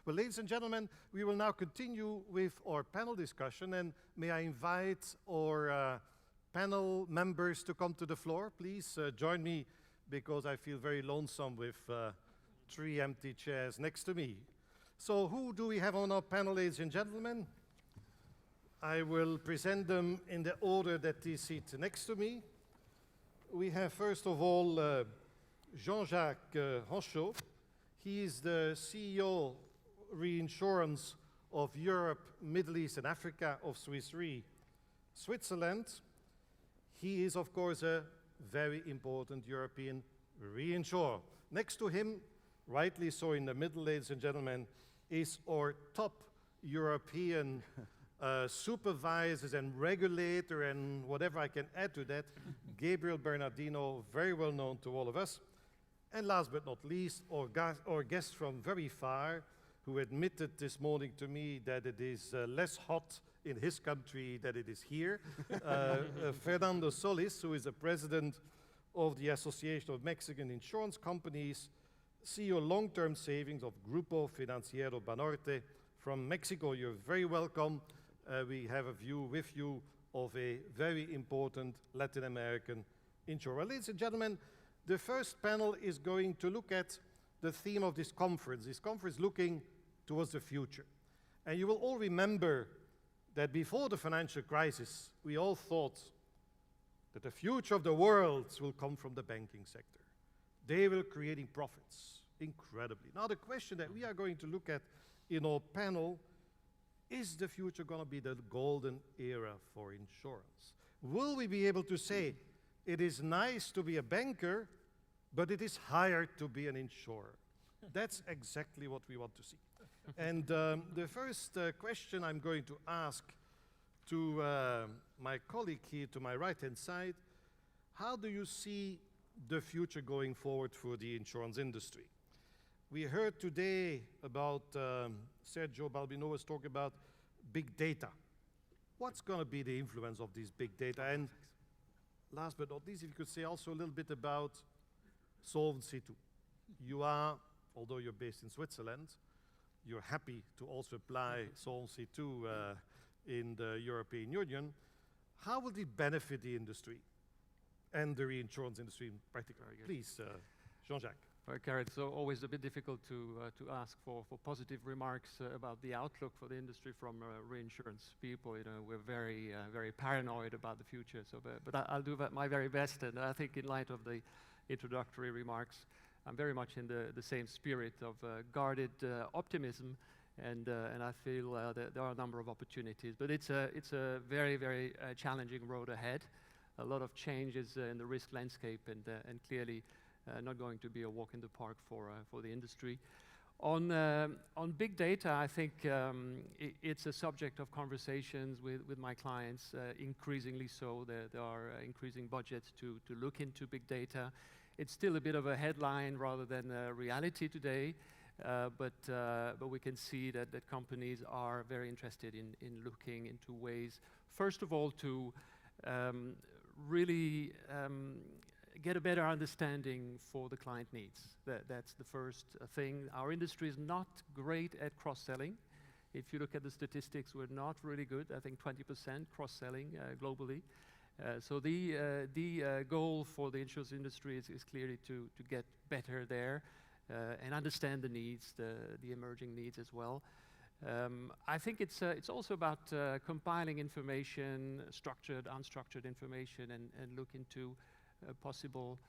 Well, ladies and gentlemen, we will now continue with our panel discussion, and may I invite our panel members to come to the floor. Please join me, because I feel very lonesome with 3 empty chairs next to me. So who do we have on our panel, ladies and gentlemen? I will present them in the order that they sit next to me. We have, first of all, Jean-Jacques Henchoz. He is the CEO Reinsurance of Europe, Middle East and Africa of Swiss Re, Switzerland. He is, of course, a very important European reinsurer. Next to him, rightly so in the middle, ladies and gentlemen, is our top European supervisors and regulator and whatever I can add to that, Gabriel Bernardino, very well known to all of us. And last but not least, our guest from very far, who admitted this morning to me that it is less hot in his country than it is here, Fernando Solís, who is the president of the Association of Mexican Insurance Companies, CEO long-term savings of Grupo Financiero Banorte from Mexico. You're very welcome. We have a view with you of a very important Latin American insurer. Ladies and gentlemen, the first panel is going to look at the theme of this conference. This conference looking towards the future. And you will all remember that before the financial crisis, we all thought that the future of the world will come from the banking sector. They will creating profits, incredibly. Now the question that we are going to look at in our panel, is the future going to be the golden era for insurance? Will we be able to say, it is nice to be a banker, but it is hard to be an insurer? That's exactly what we want to see. And the first question I'm going to ask to my colleague here to my right-hand side, how do you see the future going forward for the insurance industry? We heard today about Sergio Balbino was talking about big data. What's going to be the influence of these big data? And last but not least, if you could say also a little bit about Solvency II. You are, although you're based in Switzerland, you're happy to also apply Solvency II in the European Union. How will it benefit the industry and the reinsurance industry in particular? Please, Jean-Jacques. Well, Garrett, it's always a bit difficult to ask for positive remarks about the outlook for the industry from reinsurance people. You know, we're very paranoid about the future. So, but I'll do my very best. And I think in light of the introductory remarks, I'm very much in the same spirit of guarded optimism, and I feel that there are a number of opportunities. But it's a very challenging road ahead. A lot of changes in the risk landscape, and clearly not going to be a walk in the park for the industry. On big data, I think it's a subject of conversations with my clients, increasingly so. There are increasing budgets to look into big data. It's still a bit of a headline rather than a reality today, but we can see that companies are very interested in looking into ways, first of all, to really get a better understanding for the client needs. That's the first thing. Our industry is not great at cross-selling. If you look at the statistics, we're not really good. I think 20% cross-selling globally. So the goal for the insurance industry is clearly to get better there and understand the needs, the emerging needs as well. I think it's also about compiling information, structured, unstructured information, and look into possible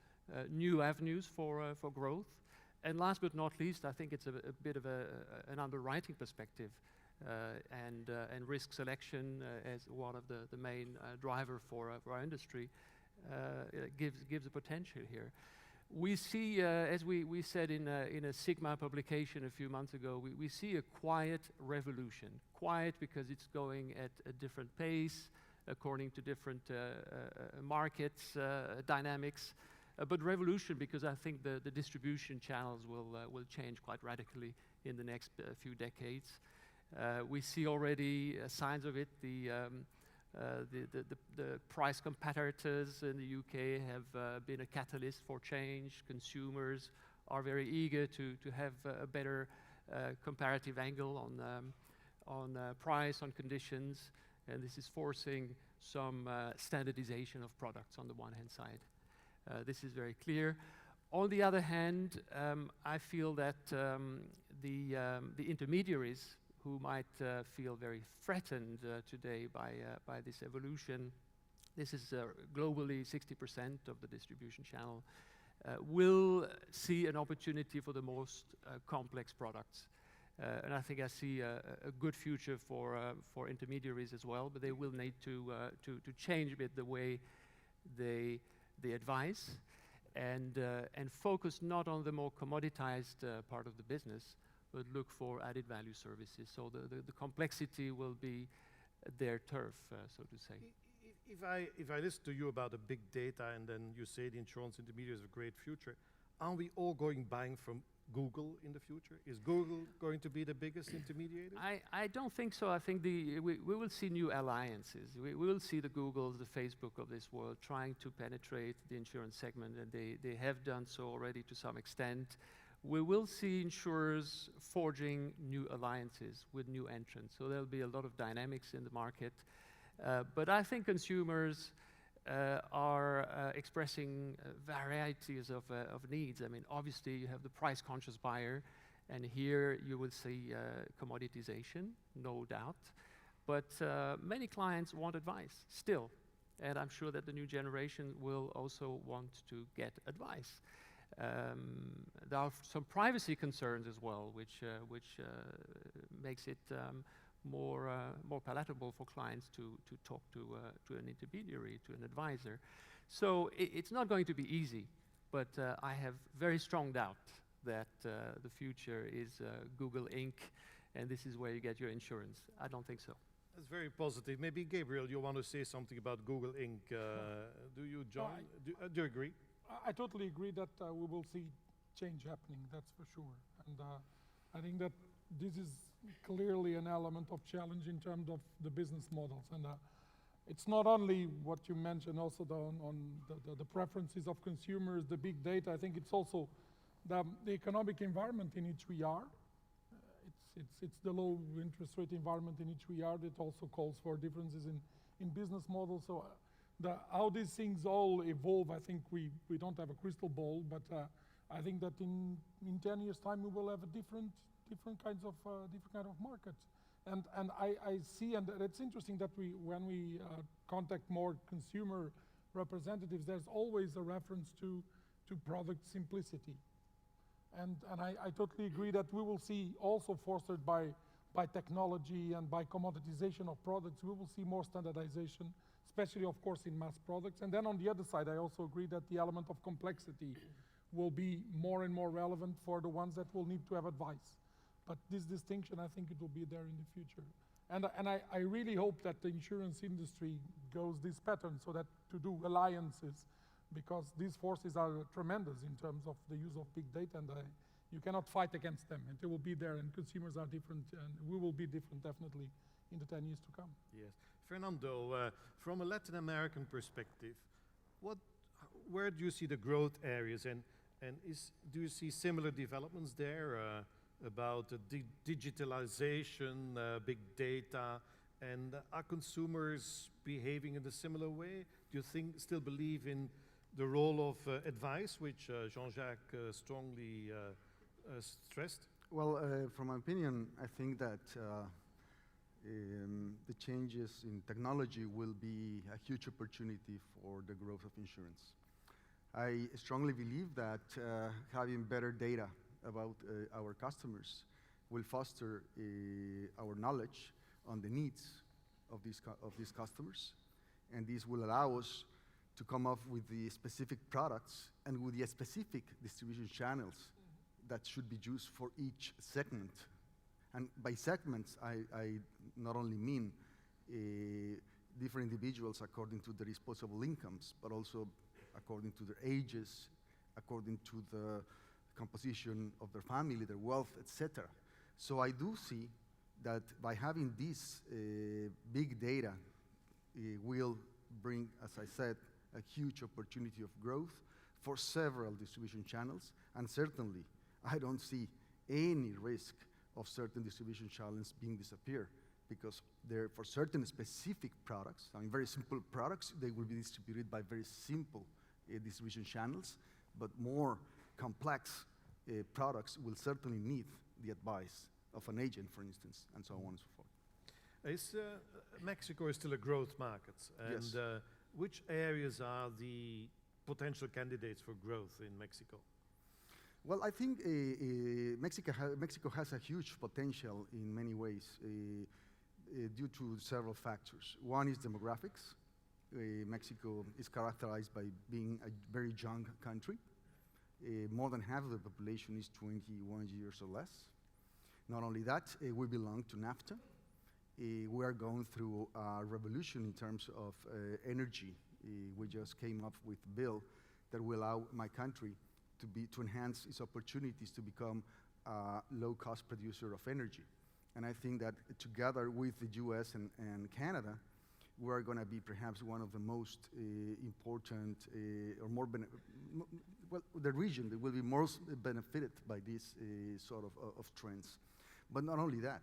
new avenues for growth. And last but not least, I think it's a bit of an underwriting perspective and risk selection as one of the main driver for our industry gives a potential here. We see, as we said in a Sigma publication a few months ago, we see a quiet revolution. Quiet because it's going at a different pace, according to different markets, dynamics, but revolution because I think the distribution channels will change quite radically in the next few decades. We see already signs of it. The price competitors in the UK have been a catalyst for change. Consumers are very eager to have a better comparative angle on price, on conditions, and this is forcing some standardization of products on the one hand side. This is very clear. On the other hand, I feel that the intermediaries who might feel very threatened today by this evolution, this is globally 60% of the distribution channel, will see an opportunity for the most complex products. And I think I see a good future for intermediaries as well, but they will need to change a bit the way they advise and focus not on the more commoditized part of the business, but look for added value services. So the complexity will be their turf, so to say. If I listen to you about the big data and then you say the insurance intermediary is a great future, are we all buying from Google in the future? Is Google going to be the biggest intermediary? I don't think so. I think we will see new alliances. We will see the Googles, the Facebook of this world trying to penetrate the insurance segment, and they have done so already to some extent. We will see insurers forging new alliances with new entrants. So there'll be a lot of dynamics in the market. But I think consumers are expressing varieties of needs. I mean, obviously you have the price-conscious buyer, and here you will see commoditization, no doubt. But many clients want advice still, and I'm sure that the new generation will also want to get advice. There are some privacy concerns as well, which makes it more palatable for clients to talk to an intermediary, to an advisor. So it's not going to be easy, but I have very strong doubt that the future is Google Inc., and this is where you get your insurance. I don't think so. That's very positive. Maybe Gabriel, you want to say something about Google Inc. Do you, John? Do you agree? I totally agree that we will see change happening, that's for sure. And I think that this is clearly an element of challenge in terms of the business models. And it's not only what you mentioned, also the preferences of consumers, the big data. I think it's also the economic environment in which we are. It's the low interest rate environment in which we are that also calls for differences in business models. So how these things all evolve, I think we don't have a crystal ball, but I think that in 10 years' time we will have a different kind of markets. And I see, and it's interesting that when we contact more consumer representatives, there's always a reference to product simplicity. And I totally agree that we will see, also fostered by technology and by commoditization of products, we will see more standardization, especially of course in mass products. And then on the other side, I also agree that the element of complexity will be more and more relevant for the ones that will need to have advice. But this distinction, I think it will be there in the future. And I really hope that the insurance industry goes this pattern, so that to do alliances, because these forces are tremendous in terms of the use of big data, and you cannot fight against them, and they will be there, and consumers are different, and we will be different definitely in the 10 years to come. Yes. Fernando, from a Latin American perspective, where do you see the growth areas, and do you see similar developments there about digitalization, big data, and are consumers behaving in a similar way? Do you still believe in the role of advice, which Jean-Jacques strongly stressed? Well, from my opinion, I think that the changes in technology will be a huge opportunity for the growth of insurance. I strongly believe that having better data about our customers will foster our knowledge on the needs of these customers, and this will allow us to come up with the specific products and with the specific distribution channels that should be used for each segment. And by segments, I not only mean different individuals according to their disposable incomes, but also according to their ages, according to the composition of their family, their wealth, etc. So I do see that by having this big data will bring, as I said, a huge opportunity of growth for several distribution channels, and certainly I don't see any risk of certain distribution channels being disappear, because they're for certain specific products, I mean very simple products, they will be distributed by very simple distribution channels, but more complex products will certainly need the advice of an agent, for instance, and so on and so forth. Mexico is still a growth market, and Yes. Which areas are the potential candidates for growth in Mexico? Well, I think Mexico has a huge potential in many ways due to several factors. One is demographics. Mexico is characterized by being a very young country. More than half of the population is 21 years or less. Not only that, we belong to NAFTA. We are going through a revolution in terms of energy. We just came up with a bill that will allow my country to enhance its opportunities to become a low-cost producer of energy. And I think that together with the US and Canada, we are going to be perhaps one of the most important or more well, the region that will be most benefited by this sort of trends. But not only that,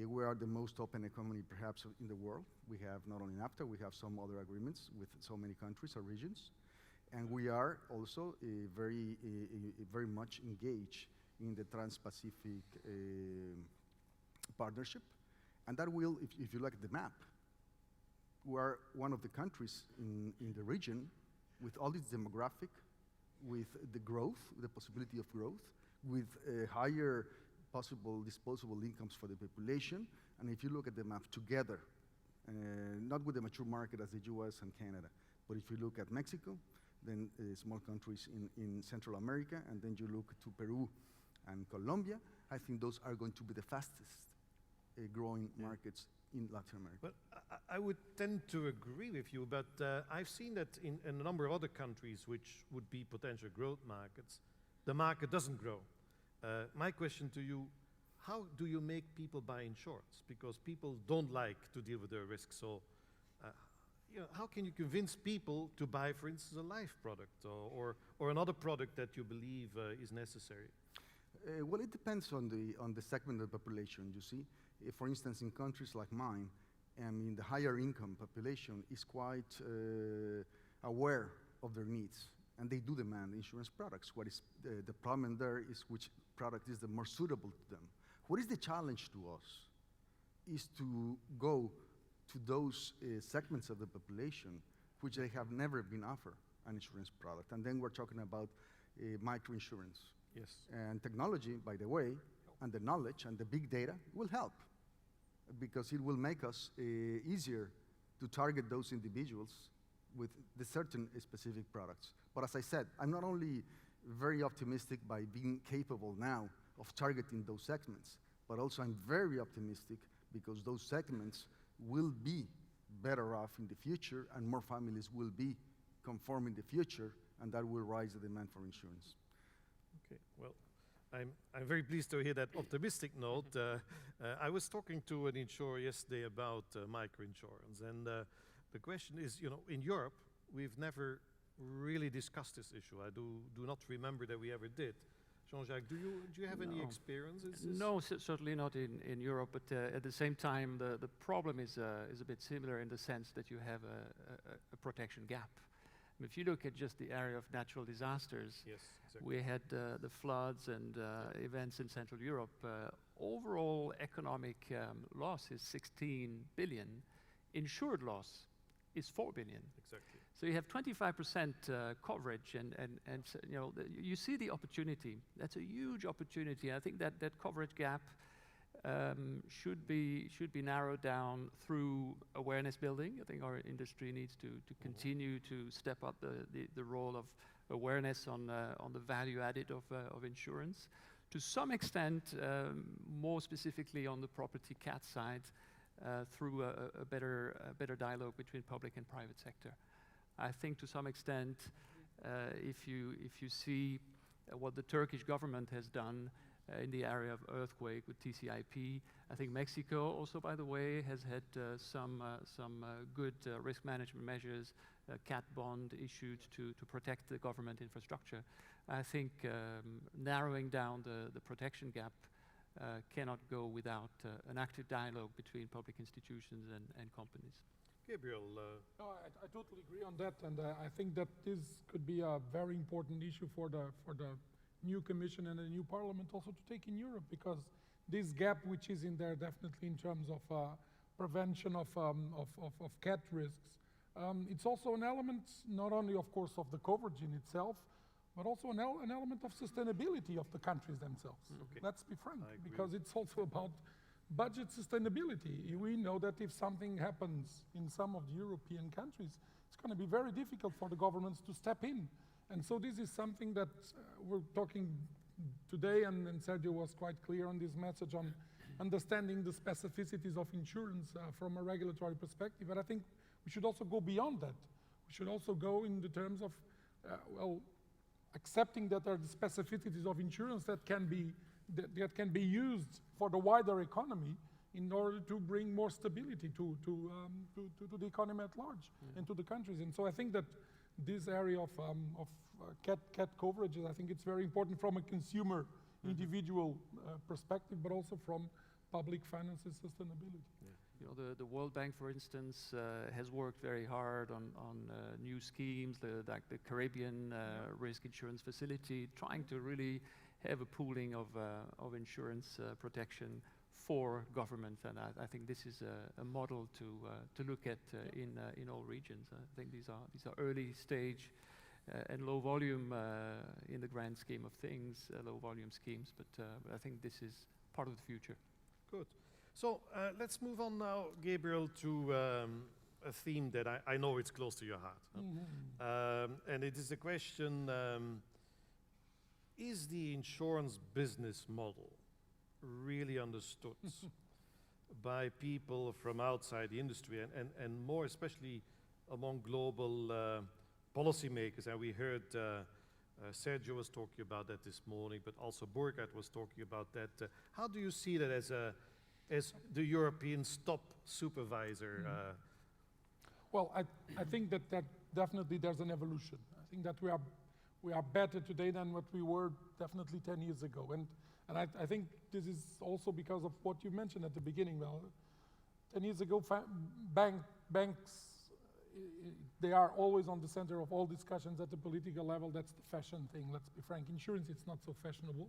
we are the most open economy perhaps in the world. We have not only NAFTA, we have some other agreements with so many countries or regions. And we are also very much engaged in the Trans-Pacific partnership. And that will, if you look at the map, we are one of the countries in the region with all its demographic, with the growth, the possibility of growth, with higher possible disposable incomes for the population. And if you look at the map together, not with the mature market as the US and Canada, but if you look at Mexico, then small countries in Central America, and then you look to Peru and Colombia, I think those are going to be the fastest growing markets in Latin America. Well, I would tend to agree with you, but I've seen that in a number of other countries which would be potential growth markets, the market doesn't grow. My question to you, how do you make people buy insurance? Because people don't like to deal with their risks. So how can you convince people to buy, for instance, a life product or another product that you believe is necessary? Well, it depends on the segment of the population, you see. For instance, in countries like mine, I mean, the higher income population is quite aware of their needs, and they do demand insurance products. What is the problem there is which product is the more suitable to them. What is the challenge to us is to go to those segments of the population which they have never been offered an insurance product. And then we're talking about microinsurance. Yes. And technology, by the way, and the knowledge and the big data will help, because it will make us easier to target those individuals with the certain specific products. But as I said, I'm not only very optimistic by being capable now of targeting those segments, but also I'm very optimistic because those segments will be better off in the future and more families will be conform in the future, and that will raise the demand for insurance. Okay, well, I'm very pleased to hear that optimistic note. I was talking to an insurer yesterday about microinsurance, and the question is, you know, in Europe, we've never really discussed this issue. I do not remember that we ever did. Jean-Jacques, do you have any experiences? No, certainly not in Europe, but at the same time, the problem is a bit similar in the sense that you have a protection gap. If you look at just the area of natural disasters, yes, exactly. we had the floods and events in Central Europe. Overall economic loss is 16 billion. Insured loss is 4 billion. Exactly. So you have 25% coverage, and you know, you see the opportunity. That's a huge opportunity. I think that coverage gap should be narrowed down through awareness building. I think our industry needs to continue to step up the role of awareness on the value added of insurance. To some extent, more specifically on the property cat side, through a better dialogue between public and private sector. I think to some extent, if you see what the Turkish government has done in the area of earthquake with TCIP, I think Mexico also, by the way, has had some good risk management measures, cat bond issued to protect the government infrastructure. I think narrowing down the protection gap cannot go without an active dialogue between public institutions and companies. Gabriel, No, I totally agree on that, and I think that this could be a very important issue for the new Commission and the new Parliament also to take in Europe, because this gap which is in there definitely in terms of prevention of cat risks, it's also an element not only of course of the coverage in itself, but also an element of sustainability of the countries themselves. Okay. Let's be frank, I agree. because it's also about budget sustainability. We know that if something happens in some of the European countries, it's going to be very difficult for the governments to step in. And so this is something that we're talking today, and Sergio was quite clear on this message on understanding the specificities of insurance from a regulatory perspective. But I think we should also go beyond that. We should also go in the terms of, accepting that there are the specificities of insurance that can be used for the wider economy in order to bring more stability to the economy at large and to the countries. And so I think that this area of cat coverage, I think it's very important from a consumer, individual perspective, but also from public finances sustainability. You know, the World Bank, for instance, has worked very hard on new schemes, like the Caribbean risk insurance facility, trying to really have a pooling of insurance protection for governments, and I think this is a model to look at in all regions. I think these are early stage and low volume in the grand scheme of things, low volume schemes, but I think this is part of the future. good. So let's move on now, Gabriel, to a theme that I know it's close to your heart. And it is the question, is the insurance business model really understood by people from outside the industry and more especially among global policymakers? And we heard Sergio was talking about that this morning, but also Burkhard was talking about that. How do you see that as the European stop supervisor? Well, I think that definitely there's an evolution. I think that we are better today than what we were definitely 10 years ago. And I think this is also because of what you mentioned at the beginning. Well, 10 years ago, banks, they are always on the center of all discussions at the political level. That's the fashion thing, let's be frank. Insurance, it's not so fashionable.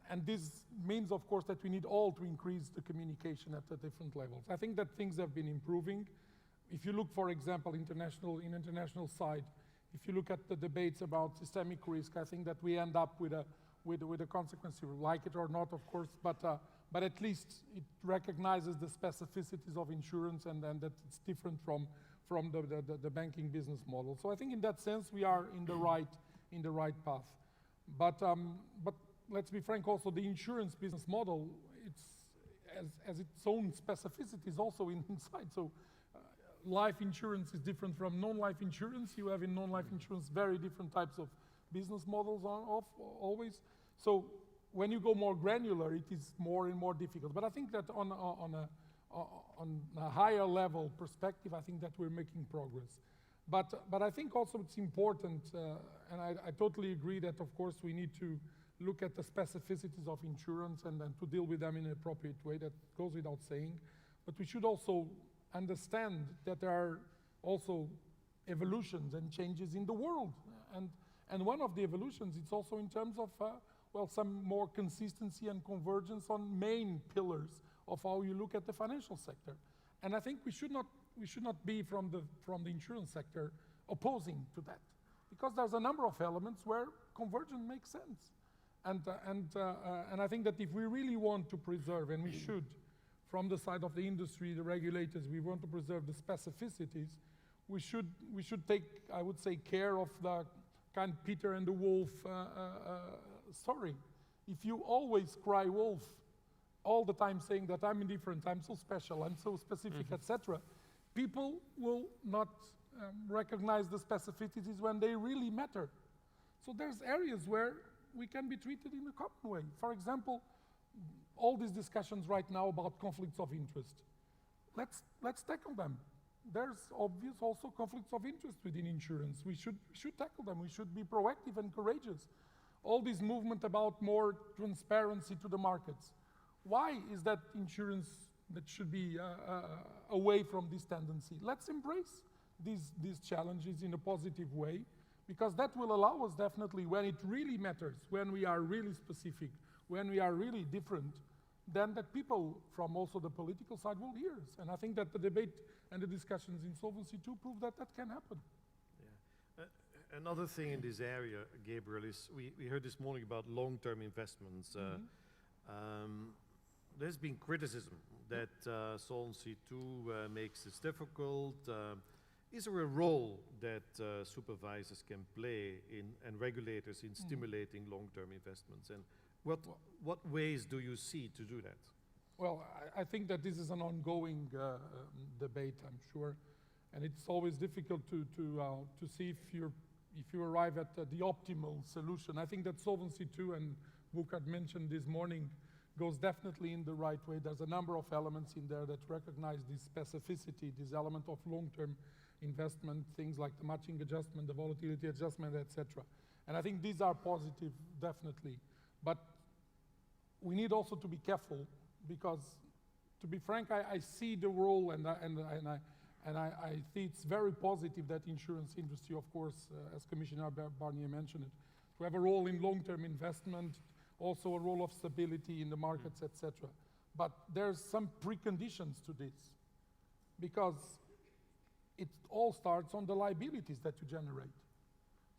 And this means, of course, that we need all to increase the communication at the different levels. I think that things have been improving. If you look, for example, in international side, if you look at the debates about systemic risk, I think that we end up with a consequence. You like it or not, of course, but at least it recognizes the specificities of insurance and that it's different from the banking business model. So I think in that sense we are in the right path. But let's be frank, also the insurance business model, it's has its own specificities also inside. So life insurance is different from non-life insurance. You have in non-life insurance very different types of business models always. So when you go more granular, it is more and more difficult. But I think that on a higher level perspective, I think that we're making progress. But I think also it's important, and I totally agree that of course we need to look at the specificities of insurance and to deal with them in an appropriate way. That goes without saying. But we should also understand that there are also evolutions and changes in the world. And one of the evolutions, it's also in terms of, some more consistency and convergence on main pillars of how you look at the financial sector. And I think we should not be from the insurance sector opposing to that, because there's a number of elements where convergence makes sense. And I think that if we really want to preserve, and we should, from the side of the industry, the regulators, we want to preserve the specificities, we should take, I would say, care of the kind Peter and the wolf story. If you always cry wolf all the time saying that I'm indifferent, I'm so special, I'm so specific, etc., people will not recognize the specificities when they really matter. So there's areas where we can be treated in a common way. For example, all these discussions right now about conflicts of interest. Let's tackle them. There's obvious also conflicts of interest within insurance. We should tackle them. We should be proactive and courageous. All this movement about more transparency to the markets. Why is that insurance that should be away from this tendency? Let's embrace these challenges in a positive way, because that will allow us definitely, when it really matters, when we are really specific, when we are really different, then that people from also the political side will hear us. And I think that the debate and the discussions in Solvency II prove that that can happen. Another thing in this area, Gabriel, is we heard this morning about long-term investments. There's been criticism that Solvency II makes this difficult. Is there a role that supervisors can play and regulators in stimulating long-term investments? And what ways do you see to do that? Well, I think that this is an ongoing debate, I'm sure, and it's always difficult to see if you arrive at the optimal solution. I think that Solvency II, and Burkhard mentioned this morning, goes definitely in the right way. There's a number of elements in there that recognize this specificity, this element of long-term investment, things like the matching adjustment, the volatility adjustment, etc. And I think these are positive, definitely. But we need also to be careful, because, to be frank, I see the role, and I think it's very positive that insurance industry, of course, as Commissioner Barnier mentioned it, to have a role in long-term investment, also a role of stability in the markets, etc. But there's some preconditions to this, because it all starts on the liabilities that you generate.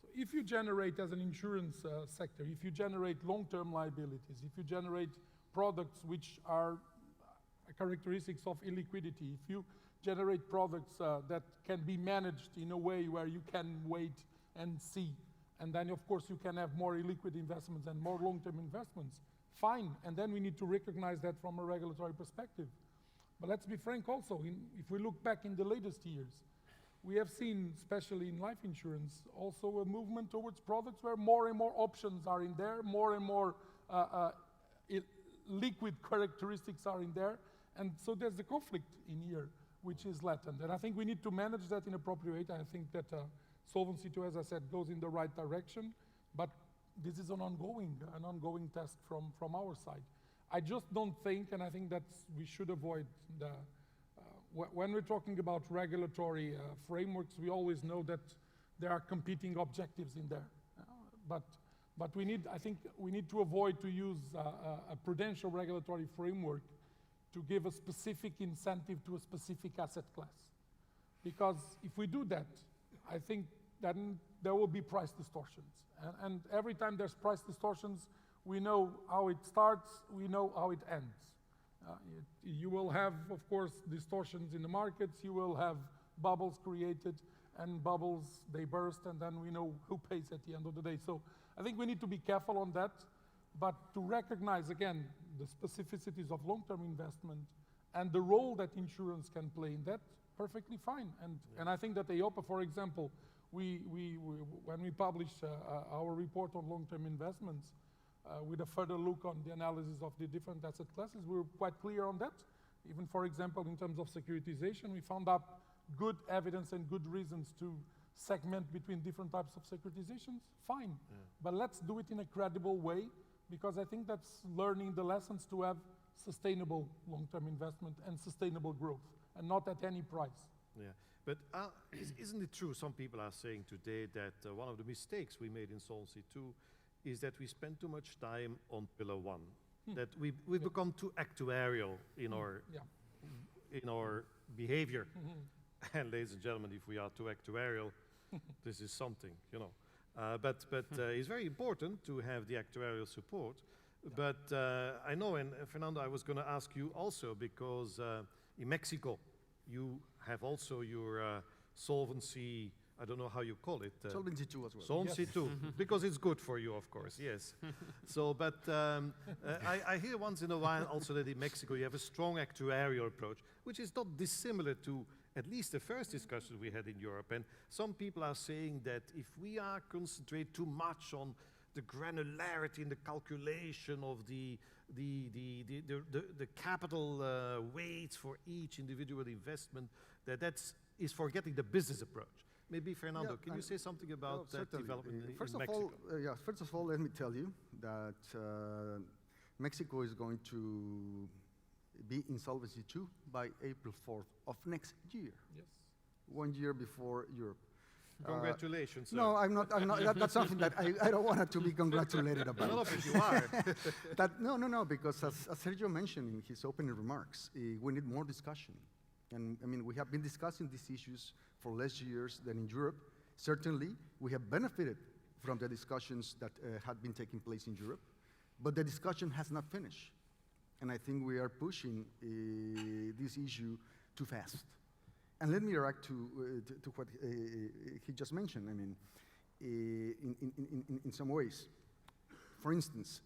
So if you generate, as an insurance sector, if you generate long-term liabilities, if you generate products which are characteristics of illiquidity, if you generate products that can be managed in a way where you can wait and see, and then of course you can have more illiquid investments and more long-term investments, fine, and then we need to recognize that from a regulatory perspective. But let's be frank also, if we look back in the latest years, we have seen, especially in life insurance, also a movement towards products where more and more options are in there, more and more liquid characteristics are in there, and so there's a conflict in here which is latent. And I think we need to manage that in an appropriate way. I think that Solvency II, as I said, goes in the right direction, but this is an ongoing test from our side. I just don't think, and I think that we should avoid when we're talking about regulatory frameworks, we always know that there are competing objectives in there. But I think we need to avoid to use a prudential regulatory framework to give a specific incentive to a specific asset class. Because if we do that, I think then there will be price distortions. And every time there's price distortions, we know how it starts, we know how it ends. You will have, of course, distortions in the markets, you will have bubbles created, and bubbles, they burst, and then we know who pays at the end of the day. So I think we need to be careful on that, but to recognize, again, the specificities of long-term investment and the role that insurance can play in that, perfectly fine. And I think that EIOPA, for example, when we published our report on long-term investments, with a further look on the analysis of the different asset classes, we were quite clear on that. Even, for example, in terms of securitization, we found out good evidence and good reasons to segment between different types of securitizations, fine. Yeah. But let's do it in a credible way, because I think that's learning the lessons to have sustainable long-term investment and sustainable growth, and not at any price. Yeah, but isn't it true, some people are saying today that one of the mistakes we made in Solvency II is that we spend too much time on Pillar 1, that we've become too actuarial in our behavior. And ladies and gentlemen, if we are too actuarial, this is something, you know. But it's very important to have the actuarial support. But I know, and Fernando, I was going to ask you also, because in Mexico, you have also your solvency, I don't know how you call it. Solvency II as well. Solvency II, because it's good for you, of course, yes. So, but I hear once in a while also that in Mexico you have a strong actuarial approach, which is not dissimilar to at least the first discussion we had in Europe. And some people are saying that if we are concentrate too much on the granularity in the calculation of the capital weights for each individual investment, that is forgetting the business approach. Maybe, Fernando, can you say something about that development in Mexico? First of all, let me tell you that Mexico is going to be in Solvency II by April 4th of next year, Yes. 1 year before Europe. Congratulations, sir. No, I'm not. That's something that I don't want to be congratulated about. No, but you are. No, because as Sergio mentioned in his opening remarks, we need more discussion. And I mean, we have been discussing these issues for less years than in Europe. Certainly, we have benefited from the discussions that had been taking place in Europe, but the discussion has not finished. And I think we are pushing this issue too fast. And let me react to what he just mentioned. I mean, in some ways. For instance,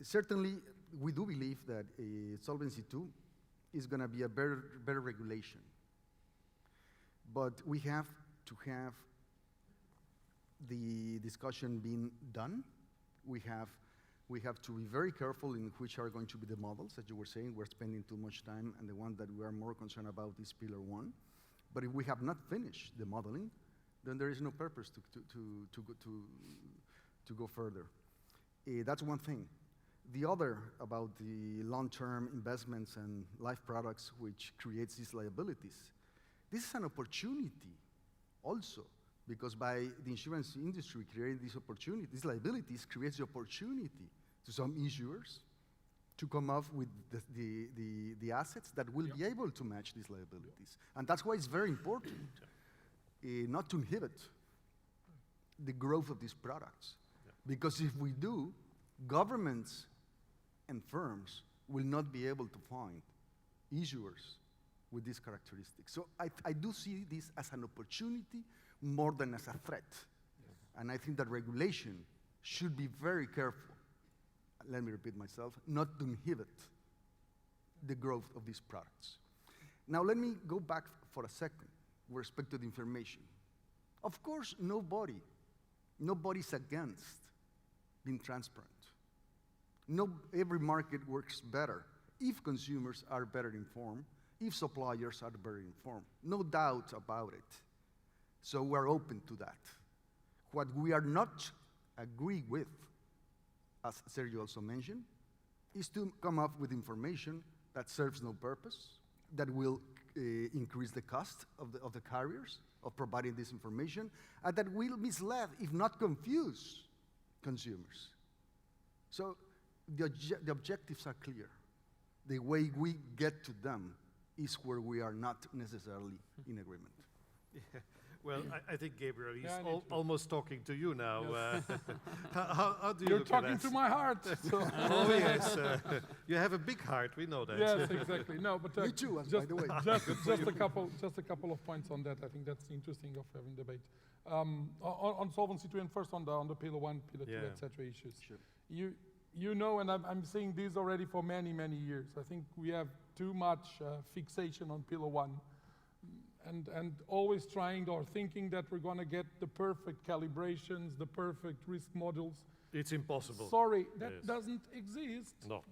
certainly we do believe that Solvency II is going to be a better regulation. But we have to have the discussion being done. We have to be very careful in which are going to be the models. As you were saying, we're spending too much time, and the one that we are more concerned about is Pillar 1. But if we have not finished the modeling, then there is no purpose to go further. That's one thing. The other about the long-term investments and life products, which creates these liabilities. This is an opportunity also, because by the insurance industry creating these opportunities, these liabilities creates the opportunity to some issuers to come up with the assets that will be able to match these liabilities. And that's why it's very important not to inhibit the growth of these products. Because if we do, governments and firms will not be able to find issuers with these characteristics. So I do see this as an opportunity more than as a threat. And I think that regulation should be very careful, let me repeat myself, not to inhibit the growth of these products. Now let me go back for a second with respect to the information. Of course, nobody's against being transparent. Every market works better if consumers are better informed, if suppliers are better informed. No doubt about it. So we're open to that. What we are not agree with, as Sergio also mentioned, is to come up with information that serves no purpose, that will increase the cost of the carriers of providing this information, and that will mislead, if not confuse, consumers. So the objectives are clear. The way we get to them is where we are not necessarily in agreement. Yeah. Well, I think, Gabriel, he's Yeah, almost talking to you now. Yes. How do you You're look talking at to that? my heart. So. Oh, yes. You have a big heart, we know that. Yes, exactly. No, but Me too, by the way. just a couple of points on that. I think that's interesting of having debate. On Solvency II, and first on the Pillar 1, Pillar 2, etc. issues. Sure. You know, and I'm saying this already for many, many years. I think we have too much fixation on Pillar 1. And always trying or thinking that we're going to get the perfect calibrations, the perfect risk models. It's impossible. Sorry, that doesn't exist. No.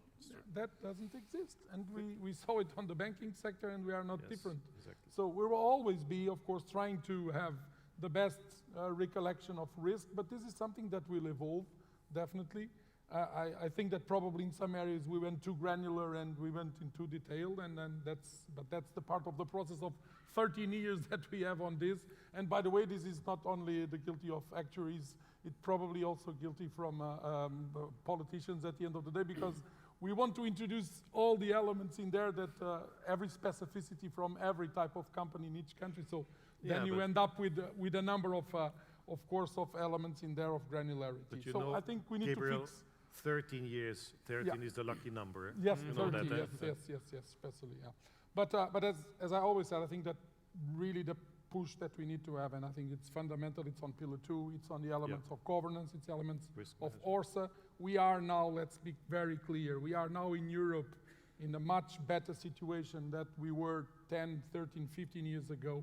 That doesn't exist. And we saw it on the banking sector, and we are not different. Exactly. So we will always be, of course, trying to have the best recollection of risk, but this is something that will evolve, definitely. I think that probably in some areas we went too granular and we went into detail, but that's the part of the process of 13 years that we have on this. And by the way, this is not only the guilty of actuaries, it's probably also guilty from politicians at the end of the day, because we want to introduce all the elements in there that every specificity from every type of company in each country. So then you end up with a number of course, of elements in there of granularity. But you so know, I think we need Gabriel, to fix. 13 years, 13 is the lucky number. Yes, You know 30, that, yes, especially, yeah. But as I always said, I think that really the push that we need to have, and I think it's fundamental, it's on Pillar 2, it's on the elements of governance, it's elements Risk of management. ORSA. We are now, let's be very clear, we are now in Europe in a much better situation that we were 10, 13, 15 years ago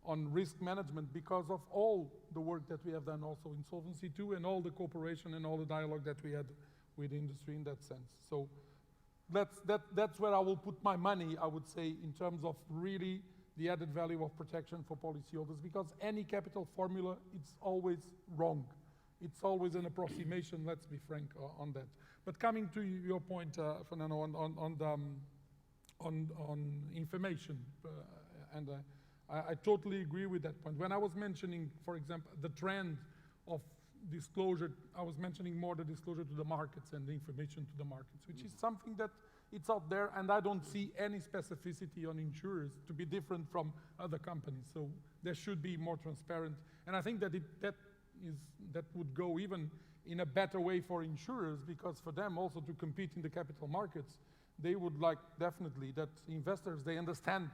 on risk management because of all the work that we have done also in Solvency II and all the cooperation and all the dialogue that we had with industry in that sense. So that's where I will put my money, I would say, in terms of really the added value of protection for policyholders, because any capital formula, it's always wrong. It's always an approximation, let's be frank on that. But coming to your point, Fernando, on information, and I totally agree with that point. When I was mentioning, for example, the trend of disclosure, I was mentioning more the disclosure to the markets and the information to the markets, which is something that it's out there, and I don't see any specificity on insurers to be different from other companies. So there should be more transparent, and I think that that would go even in a better way for insurers, because for them also to compete in the capital markets, they would like definitely that investors, they understand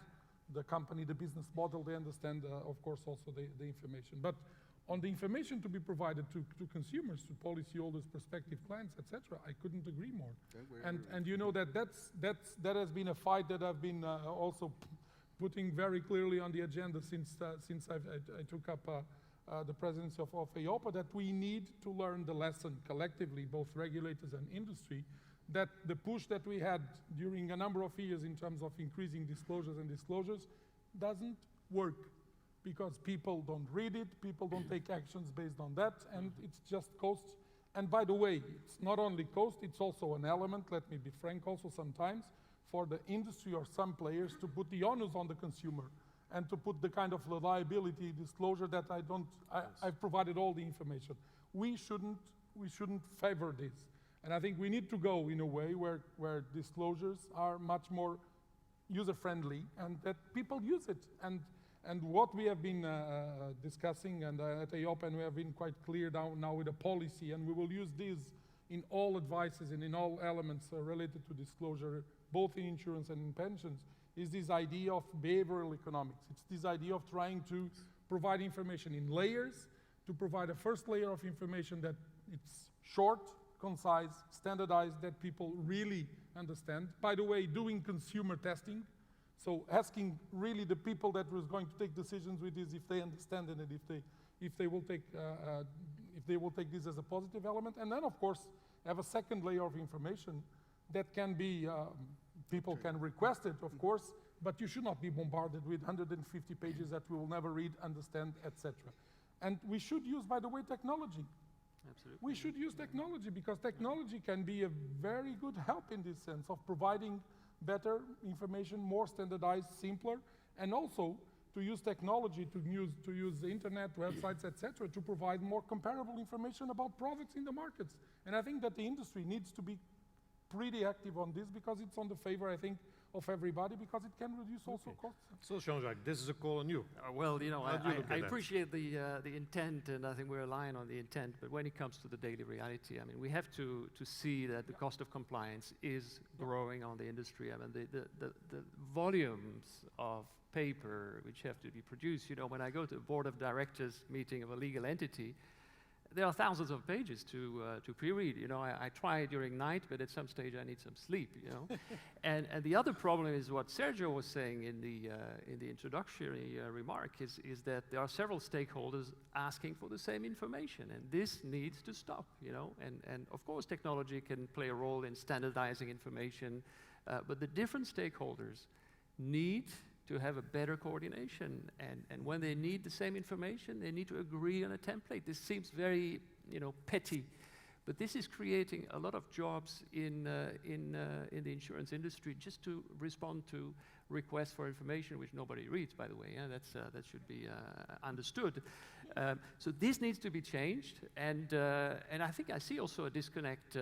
the company, the business model, they understand, of course, also the information. But on the information to be provided to consumers, to policyholders, prospective clients, etc., I couldn't agree more. And you know that has been a fight that I've been also putting very clearly on the agenda since I took up the presidency of EIOPA, that we need to learn the lesson collectively, both regulators and industry, that the push that we had during a number of years in terms of increasing disclosures doesn't work, because people don't read it, people don't take actions based on that, and it's just costs. And by the way, it's not only cost, it's also an element, let me be frank also sometimes, for the industry or some players to put the onus on the consumer and to put the kind of liability disclosure that I've provided all the information. We shouldn't favor this. And I think we need to go in a way where disclosures are much more user-friendly and that people use it. And what we have been discussing, and at EIOPA, and we have been quite clear now with a policy, and we will use this in all advices and in all elements related to disclosure, both in insurance and in pensions, is this idea of behavioral economics. It's this idea of trying to provide information in layers, to provide a first layer of information that it's short, concise, standardized, that people really understand. By the way, doing consumer testing, so asking really the people that was going to take decisions with this if they understand it and if they will take this as a positive element, and then of course have a second layer of information that can be people can request it, of course, but you should not be bombarded with 150 pages that we will never read, understand, etc. And we should use, by the way, technology. Absolutely. We should use technology, because technology can be a very good help in this sense of providing better information, more standardized, simpler, and also to use technology, to use the internet, websites, etc., to provide more comparable information about products in the markets. And I think that the industry needs to be pretty active on this, because it's on the favor, I think, of everybody, because it can reduce also costs. So, Jean-Jacques, this is a call on you. Well, you know, I that? appreciate the intent, and I think we're aligned on the intent, but when it comes to the daily reality, I mean, we have to see that the cost of compliance is growing on the industry. I mean, the volumes of paper which have to be produced, you know, when I go to a board of directors meeting of a legal entity, there are thousands of pages to pre-read. You know, I try during night, but at some stage I need some sleep. You know, and the other problem is what Sergio was saying in the introductory remark is that there are several stakeholders asking for the same information, and this needs to stop. You know, and of course technology can play a role in standardizing information, but the different stakeholders need to have a better coordination, and when they need the same information, they need to agree on a template. This seems very, you know, petty, but this is creating a lot of jobs in the insurance industry just to respond to requests for information which nobody reads, by the way. Yeah, that should be understood. So this needs to be changed, and I think I see also a disconnect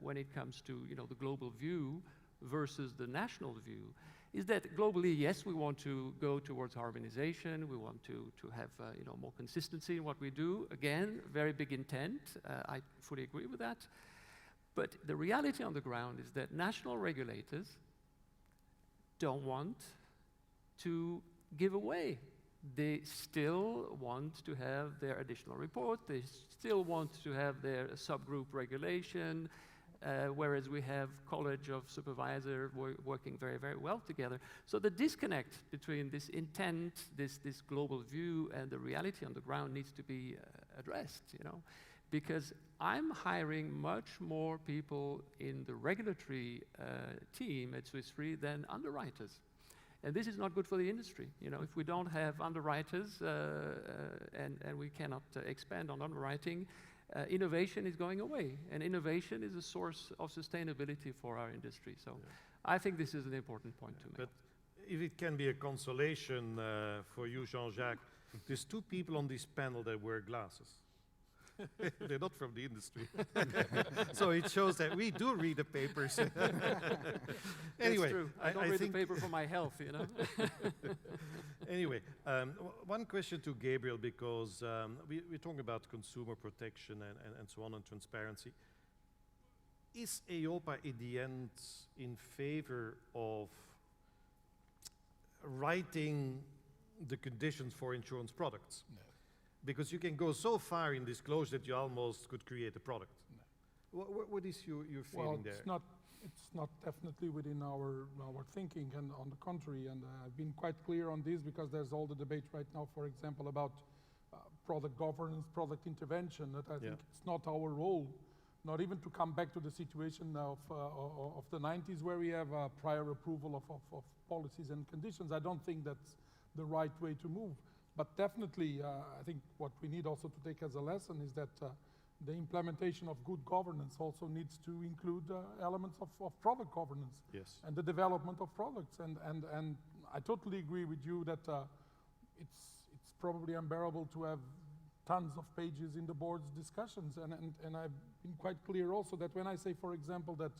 when it comes to, you know, the global view versus the national view. Is that globally, yes, we want to go towards harmonization, we want to have you know, more consistency in what we do. Again, very big intent, I fully agree with that. But the reality on the ground is that national regulators don't want to give away. They still want to have their additional report, they still want to have their subgroup regulation, whereas we have College of Supervisors working very, very well together. So the disconnect between this intent, this global view, and the reality on the ground needs to be addressed, you know, because I'm hiring much more people in the regulatory team at Swiss Re than underwriters. And this is not good for the industry. You know, if we don't have underwriters and we cannot expand on underwriting, innovation is going away, and innovation is a source of sustainability for our industry. So I think this is an important point to make. But if it can be a consolation for you, Jean-Jacques, there's two people on this panel that wear glasses. They're not from the industry. So it shows that we do read the papers. Anyway, That's true. I don't read the paper for my health, you know. Anyway, one question to Gabriel, because we're talking about consumer protection and so on, and transparency. Is EIOPA in the end in favor of writing the conditions for insurance products? No. Because you can go so far in disclosure that you almost could create a product. No. What is your feeling there? It's not definitely within our thinking, and on the contrary, and I've been quite clear on this because there's all the debate right now, for example, about product governance, product intervention, that I think it's not our role, not even to come back to the situation of the 90s where we have prior approval of policies and conditions. I don't think that's the right way to move. But definitely, I think what we need also to take as a lesson is that the implementation of good governance also needs to include elements of product governance. Yes. And the development of products. And I totally agree with you that it's probably unbearable to have tons of pages in the board's discussions. And I've been quite clear also that when I say, for example, that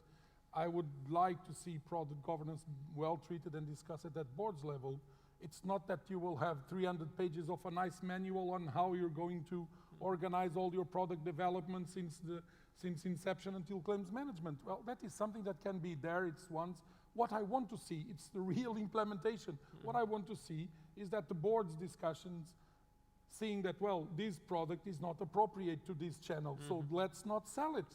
I would like to see product governance well treated and discussed at that board's level, it's not that you will have 300 pages of a nice manual on how you're going to organize all your product development since inception until claims management. Well, that is something that can be there, it's once. What I want to see, it's the real implementation. What I want to see is that the board's discussions, seeing that, well, this product is not appropriate to this channel, so let's not sell it.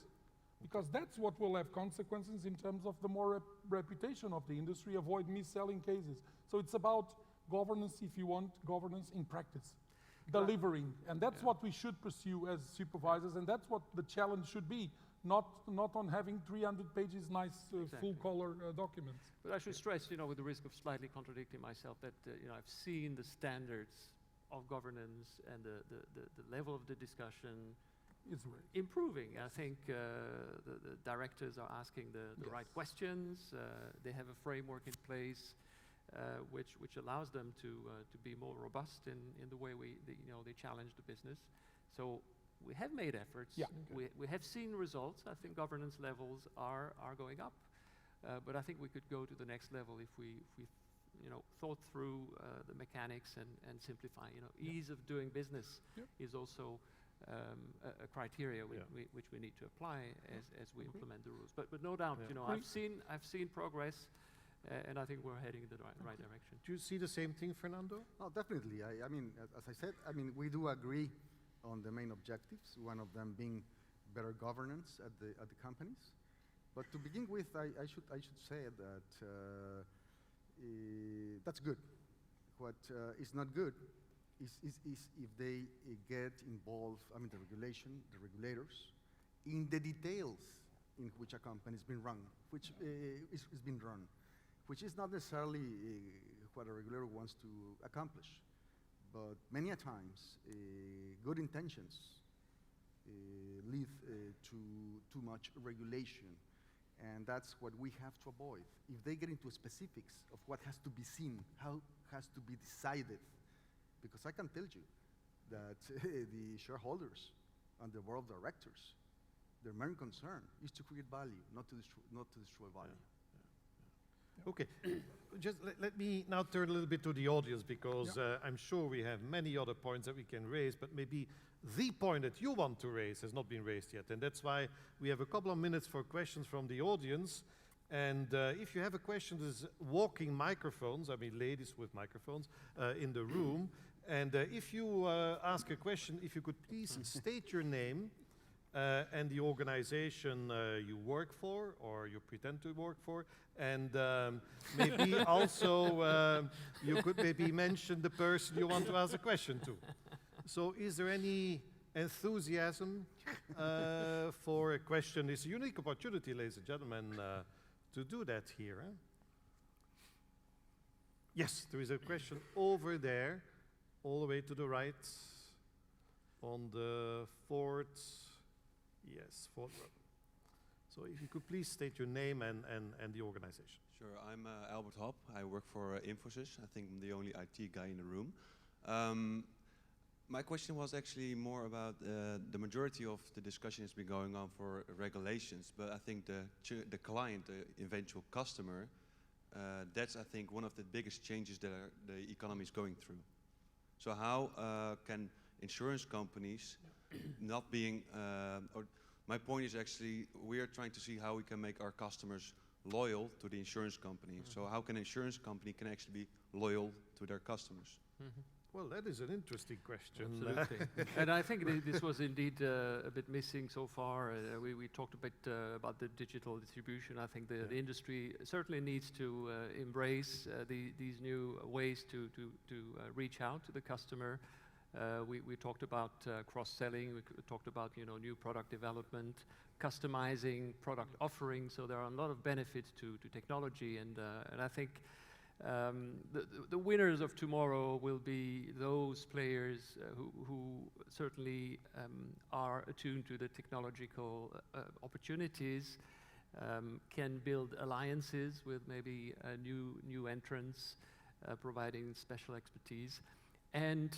Because that's what will have consequences in terms of the more reputation of the industry, avoid mis-selling cases. So it's about governance, if you want, governance in practice, delivering. And that's what we should pursue as supervisors, and that's what the challenge should be, not on having 300 pages nice full-color documents. But I should stress, you know, with the risk of slightly contradicting myself, that you know, I've seen the standards of governance and the level of the discussion Is right. improving. I think the directors are asking the right questions. They have a framework in place which allows them to be more robust in the way they challenge the business. So we have made efforts. Yeah. We have seen results. I think governance levels are going up. But I think we could go to the next level if we thought through the mechanics and simplify. Ease of doing business is also a criteria which we need to apply as we implement the rules. But no doubt, I've seen progress, and I think we're heading in the right direction. Do you see the same thing, Fernando? Oh, definitely. I mean, as I said, we do agree on the main objectives, one of them being better governance at the companies. But to begin with, I should say that that's good. What is not good is if they get involved, the regulators, in the details in which a company has been run, which is being run, which is not necessarily what a regulator wants to accomplish. But many a times, good intentions lead to too much regulation. And that's what we have to avoid. If they get into specifics of what has to be seen, how has to be decided, because I can tell you that the shareholders and the board of directors, their main concern is to create value, not to destroy value. Okay, just let me now turn a little bit to the audience, because I'm sure we have many other points that we can raise, but maybe the point that you want to raise has not been raised yet, and that's why we have a couple of minutes for questions from the audience. And if you have a question, there's walking microphones, ladies with microphones in the room. And if you ask a question, if you could please state your name and the organization you work for or you pretend to work for, and maybe also you could maybe mention the person you want to ask a question to. So is there any enthusiasm for a question? It's a unique opportunity, ladies and gentlemen, to do that here. Huh? Yes, there is a question over there, all the way to the right, on the fourth Yes, fourth row. So if you could please state your name and the organization. Sure, I'm Albert Hopp. I work for Infosys. I think I'm the only IT guy in the room. My question was actually more about the majority of the discussion has been going on for regulations, but I think the client, the eventual customer, that's I think one of the biggest changes that the economy is going through. So how can insurance companies not being, or my point is actually we are trying to see how we can make our customers loyal to the insurance company. So how can an insurance company can actually be loyal to their customers? Well, that is an interesting question. Absolutely. And I think this was indeed a bit missing so far. We talked a bit about the digital distribution. I think the industry certainly needs to embrace these new ways to reach out to the customer. We talked about cross-selling. We talked about new product development, customizing product offerings. So there are a lot of benefits to technology, and I think the winners of tomorrow will be those players who certainly are attuned to the technological opportunities, can build alliances with maybe new entrants, providing special expertise, and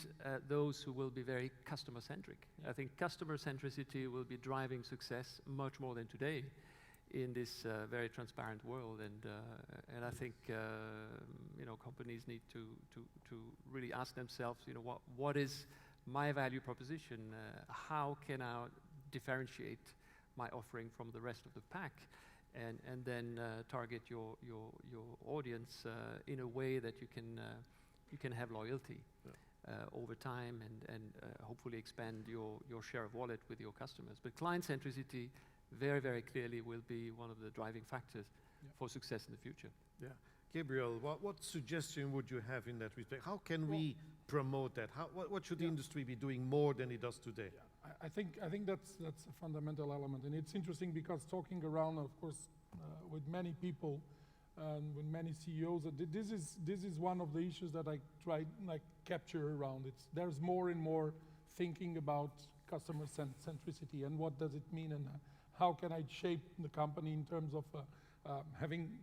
those who will be very customer-centric. I think customer centricity will be driving success much more than today in this very transparent world, and I think companies need to really ask themselves, what is my value proposition? How can I differentiate my offering from the rest of the pack, and then target your audience in a way that you can have loyalty over time, and hopefully expand your share of wallet with your customers. But client centricity very, very clearly will be one of the driving factors for success in the future. Yeah. Gabriel, what suggestion would you have in that respect? How can we promote that? What should the industry be doing more than it does today? Yeah, I think that's a fundamental element, and it's interesting because talking around, of course, with many people, with many CEOs, this is one of the issues that I try capture around. There's more and more thinking about customer centricity and what does it mean, and how can I shape the company in terms of having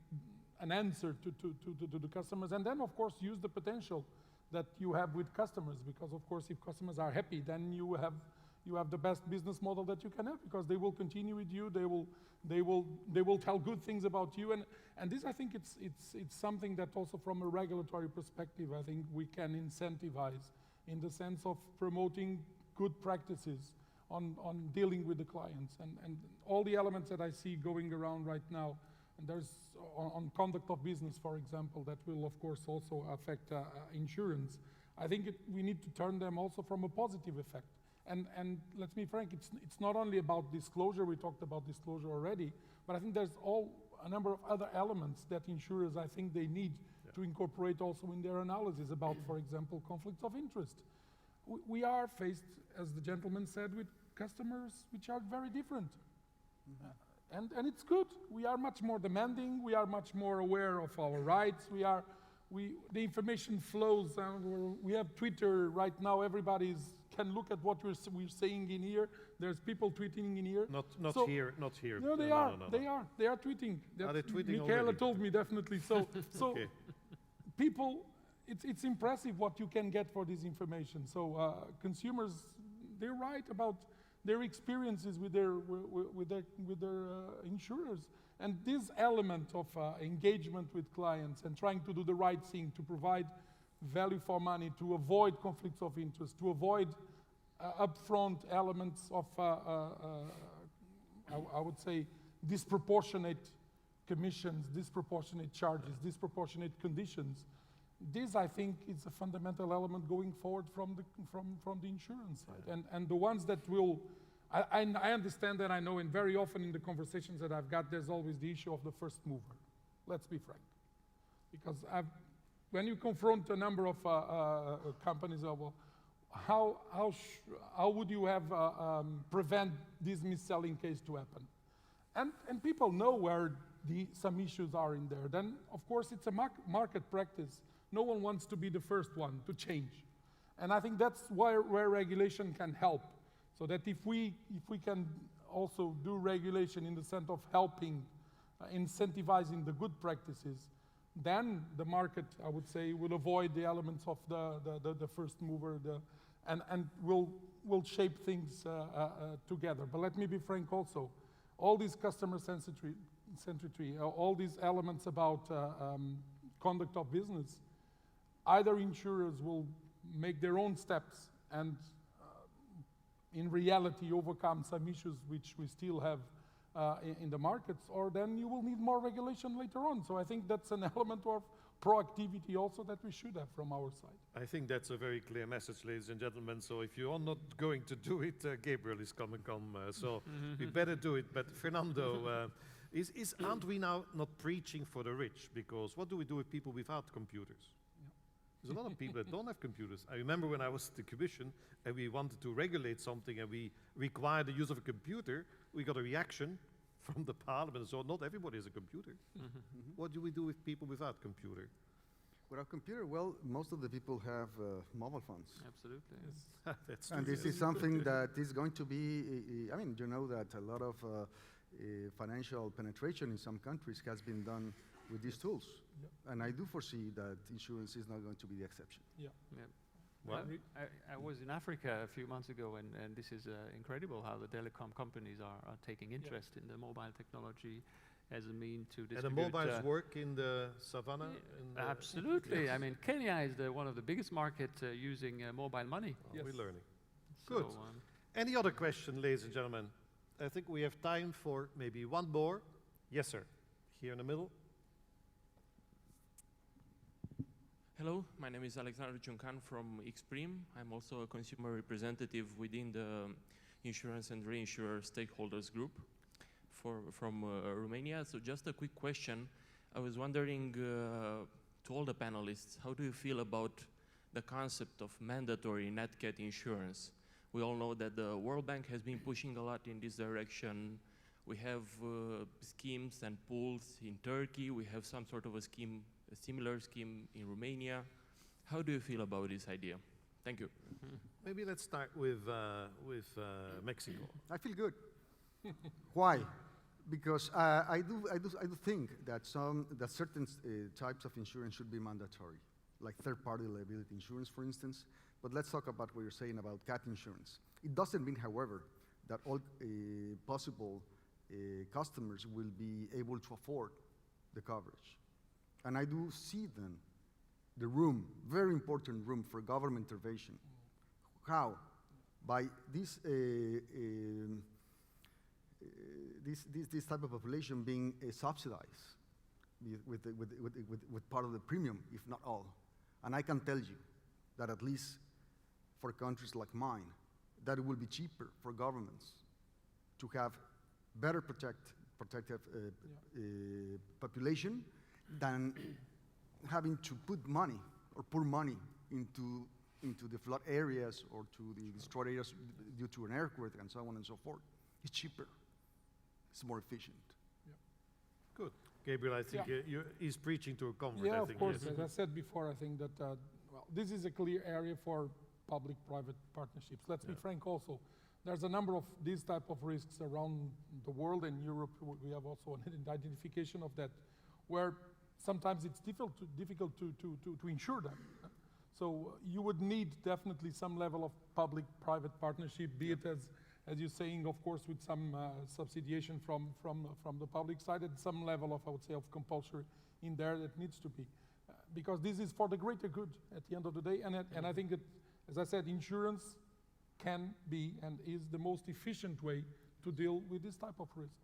an answer to the customers, and then of course use the potential that you have with customers, because of course if customers are happy, then you have the best business model that you can have, because they will continue with you, they will tell good things about you, and this I think it's something that also from a regulatory perspective I think we can incentivize in the sense of promoting good practices on dealing with the clients, and all the elements that I see going around right now. And there's on conduct of business, for example, that will of course also affect insurance. I think we need to turn them also from a positive effect. And let's be frank, it's not only about disclosure. We talked about disclosure already, but I think there's a number of other elements that insurers, I think they need to incorporate also in their analysis about, for example, conflicts of interest. We are faced, as the gentleman said, with customers which are very different. And it's good. We are much more demanding. We are much more aware of our rights. The information flows. We have Twitter right now. Everybody can look at what we're saying in here. There's people tweeting in here. Not here. No, they are. They are tweeting. Are they tweeting Michaela already? told me definitely. So Okay. people, it's impressive what you can get for this information. So consumers, they're right about their experiences with their insurers, and this element of engagement with clients and trying to do the right thing to provide value for money, to avoid conflicts of interest, to avoid upfront elements of I would say disproportionate commissions, disproportionate charges, disproportionate conditions. This, I think, is a fundamental element going forward from the insurance side. And the ones that will, I understand that, I know, and very often in the conversations that I've got, there's always the issue of the first mover. Let's be frank. Because when you confront a number of companies, how would you have prevent this mis-selling case to happen? And people know where some issues are in there. Then, of course, it's a market practice. No one wants to be the first one to change. And I think that's where regulation can help. So that if we can also do regulation in the sense of helping, incentivizing the good practices, then the market, I would say, will avoid the elements of the first mover and will shape things together. But let me be frank also. All these customer centricity, all these elements about conduct of business, either insurers will make their own steps and in reality overcome some issues which we still have in the markets, or then you will need more regulation later on. So I think that's an element of proactivity also that we should have from our side. I think that's a very clear message, ladies and gentlemen. So if you're not going to do it, Gabriel is coming. So we better do it. But Fernando, aren't we now not preaching for the rich? Because what do we do with people without computers? There's a lot of people that don't have computers. I remember when I was at the Commission and we wanted to regulate something and we required the use of a computer, we got a reaction from the Parliament. So not everybody has a computer. What do we do with people without computer? Without computer, well, most of the people have mobile phones. Absolutely. That's And true, this yes. is something that is going to be, I mean, you know that a lot of financial penetration in some countries has been done with these tools. And I do foresee that insurance is not going to be the exception. Well, I was in Africa a few months ago, and this is incredible how the telecom companies are taking interest in the mobile technology as a mean to distribute. and the mobiles work in the savannah? Absolutely. Yes. I mean, Kenya is one of the biggest markets using mobile money. We're learning. So, Good. Any other question, ladies and gentlemen? I think we have time for maybe one more. Yes, sir. Here in the middle. Hello, my name is Alexander Chuncan from Xprim. I'm also a consumer representative within the insurance and reinsurer stakeholders group from Romania. So just a quick question. I was wondering to all the panelists, how do you feel about the concept of mandatory nat cat insurance? We all know that the World Bank has been pushing a lot in this direction. We have schemes and pools in Turkey. We have some sort of a similar scheme in Romania. How do you feel about this idea? Thank you. Maybe let's start with Mexico. I feel good. Why? Because I do think that certain types of insurance should be mandatory, like third-party liability insurance, for instance. But let's talk about what you're saying about cat insurance. It doesn't mean, however, that all possible customers will be able to afford the coverage. And I do see then the room, very important room for government intervention. How? By this type of population being subsidized with part of the premium, if not all. And I can tell you that at least for countries like mine, that it will be cheaper for governments to have better protective population than having to put money or pour money into the flood areas or to the destroyed areas due to an earthquake and so on and so forth. It's cheaper. It's more efficient. Good. Gabriel, I think he's preaching to a convert. Yeah, I of think, course. yes. As I said before, I think that well, this is a clear area for public-private partnerships. Let's be frank also. There's a number of these type of risks around the world, and Europe, we have also an identification of that, where sometimes it's difficult to insure them. So you would need definitely some level of public-private partnership, be it as you're saying, of course, with some subsidiation from the public side, and some level of, I would say, of compulsory in there that needs to be. Because this is for the greater good at the end of the day, and I think that, as I said, insurance can be and is the most efficient way to deal with this type of risks.